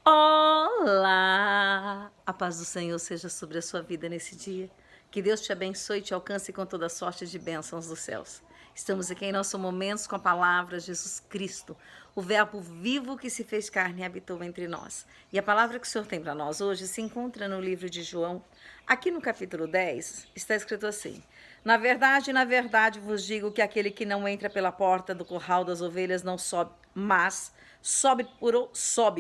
Olá! A paz do Senhor seja sobre a sua vida nesse dia. Que Deus te abençoe e te alcance com toda sorte de bênçãos dos céus. Estamos aqui em nossos momentos com a palavra Jesus Cristo, o verbo vivo que se fez carne e habitou entre nós. E a palavra que o Senhor tem para nós hoje se encontra no livro de João. Aqui no capítulo 10 está escrito assim: na verdade vos digo que aquele que não entra pela porta do curral das ovelhas não sobe, mas sobe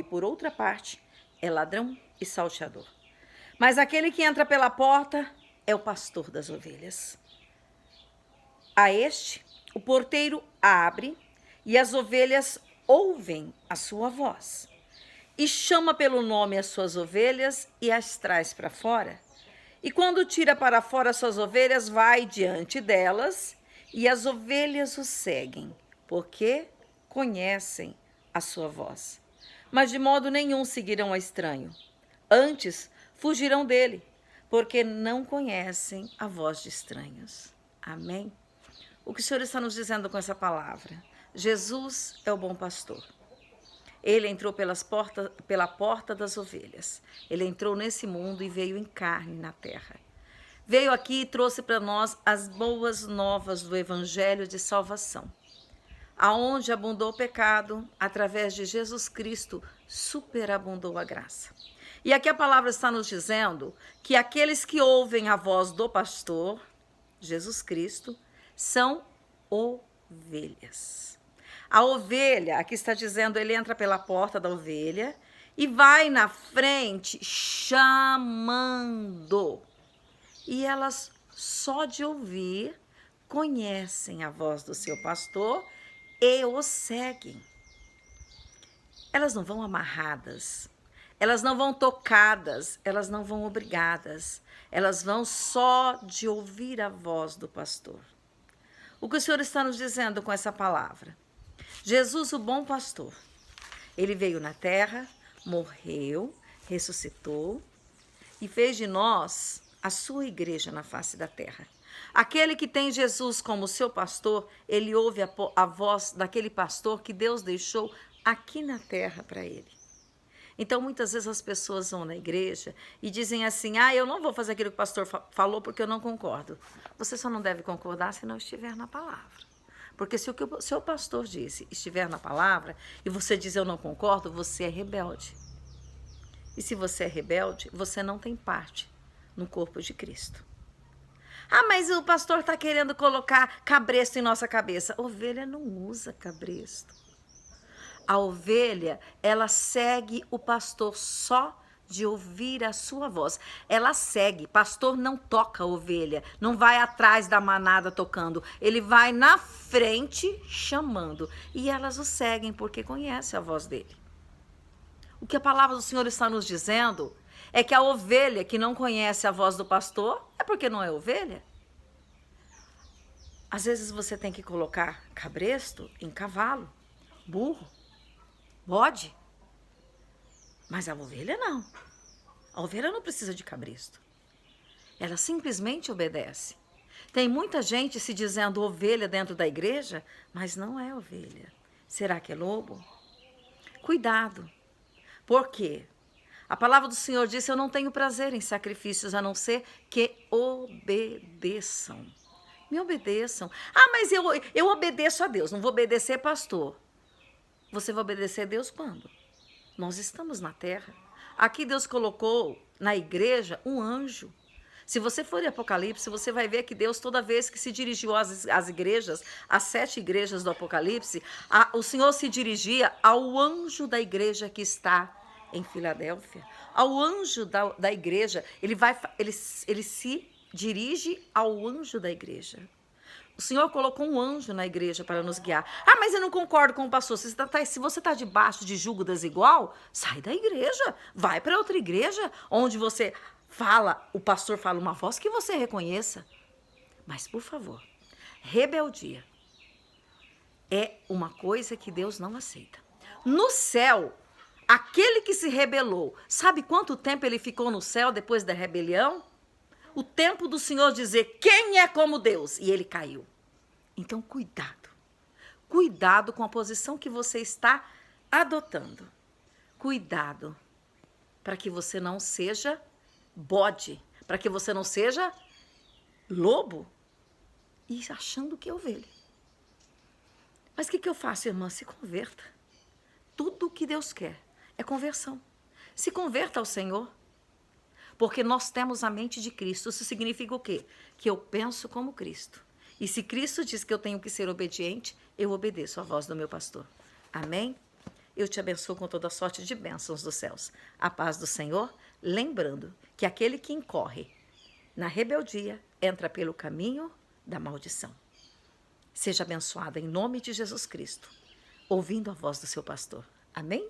por outra parte, é ladrão e salteador. Mas aquele que entra pela porta é o pastor das ovelhas. A este, o porteiro abre e as ovelhas ouvem a sua voz. E chama pelo nome as suas ovelhas e as traz para fora. E quando tira para fora as suas ovelhas, vai diante delas e as ovelhas o seguem, porque conhecem a sua voz. Mas de modo nenhum seguirão a estranho. Antes fugirão dele, porque não conhecem a voz de estranhos. Amém? O que o Senhor está nos dizendo com essa palavra? Jesus é o bom pastor. Ele entrou pela porta das ovelhas. Ele entrou nesse mundo e veio em carne na terra. Veio aqui e trouxe para nós as boas novas do evangelho de salvação. Aonde abundou o pecado, através de Jesus Cristo, superabundou a graça. E aqui a palavra está nos dizendo que aqueles que ouvem a voz do pastor, Jesus Cristo, são ovelhas. A ovelha, aqui está dizendo, ele entra pela porta da ovelha e vai na frente chamando. E elas, só de ouvir, conhecem a voz do seu pastor e o seguem. Elas não vão amarradas, elas não vão tocadas, elas não vão obrigadas. Elas vão só de ouvir a voz do pastor. O que o Senhor está nos dizendo com essa palavra? Jesus, o bom pastor, ele veio na terra, morreu, ressuscitou e fez de nós a sua igreja na face da terra. Aquele que tem Jesus como seu pastor, ele ouve a voz daquele pastor que Deus deixou aqui na terra para ele. Então, muitas vezes as pessoas vão na igreja e dizem assim: eu não vou fazer aquilo que o pastor falou porque eu não concordo. Você só não deve concordar se não estiver na palavra. Porque se o que o seu pastor disse estiver na palavra e você diz eu não concordo, você é rebelde. E se você é rebelde, você não tem parte no corpo de Cristo. Mas o pastor está querendo colocar cabresto em nossa cabeça. Ovelha não usa cabresto. A ovelha, ela segue o pastor só de ouvir a sua voz. Ela segue. Pastor não toca a ovelha, não vai atrás da manada tocando. Ele vai na frente chamando. E elas o seguem porque conhecem a voz dele. O que a palavra do Senhor está nos dizendo é que a ovelha que não conhece a voz do pastor é porque não é ovelha. Às vezes você tem que colocar cabresto em cavalo, burro, bode. Mas a ovelha não. A ovelha não precisa de cabresto. Ela simplesmente obedece. Tem muita gente se dizendo ovelha dentro da igreja, mas não é ovelha. Será que é lobo? Cuidado. Por quê? A palavra do Senhor disse: eu não tenho prazer em sacrifícios, a não ser que obedeçam. Me obedeçam. Mas eu obedeço a Deus, não vou obedecer pastor. Você vai obedecer a Deus quando? Nós estamos na terra. Aqui Deus colocou na igreja um anjo. Se você for em Apocalipse, você vai ver que Deus, toda vez que se dirigiu às igrejas, às 7 igrejas do Apocalipse, o Senhor se dirigia ao anjo da igreja que está em Filadélfia. Ao anjo da igreja, ele se dirige ao anjo da igreja. O Senhor colocou um anjo na igreja para nos guiar. Mas eu não concordo com o pastor. Se você está debaixo de jugo desigual, sai da igreja. Vai para outra igreja, onde você o pastor fala uma voz que você reconheça. Mas, por favor, rebeldia é uma coisa que Deus não aceita. No céu, aquele que se rebelou, sabe quanto tempo ele ficou no céu depois da rebelião? O tempo do Senhor dizer quem é como Deus, e ele caiu. Então, cuidado. Cuidado com a posição que você está adotando. Cuidado. para que você não seja bode, para que você não seja lobo e achando que é ovelha. Mas o que eu faço, irmã? Se converta. Tudo o que Deus quer é conversão. Se converta ao Senhor, porque nós temos a mente de Cristo. Isso significa o quê? Que eu penso como Cristo. E se Cristo diz que eu tenho que ser obediente, eu obedeço à voz do meu pastor. Amém? Eu te abençoo com toda sorte de bênçãos dos céus. A paz do Senhor, lembrando que aquele que incorre na rebeldia entra pelo caminho da maldição. Seja abençoada em nome de Jesus Cristo, ouvindo a voz do seu pastor. Amém?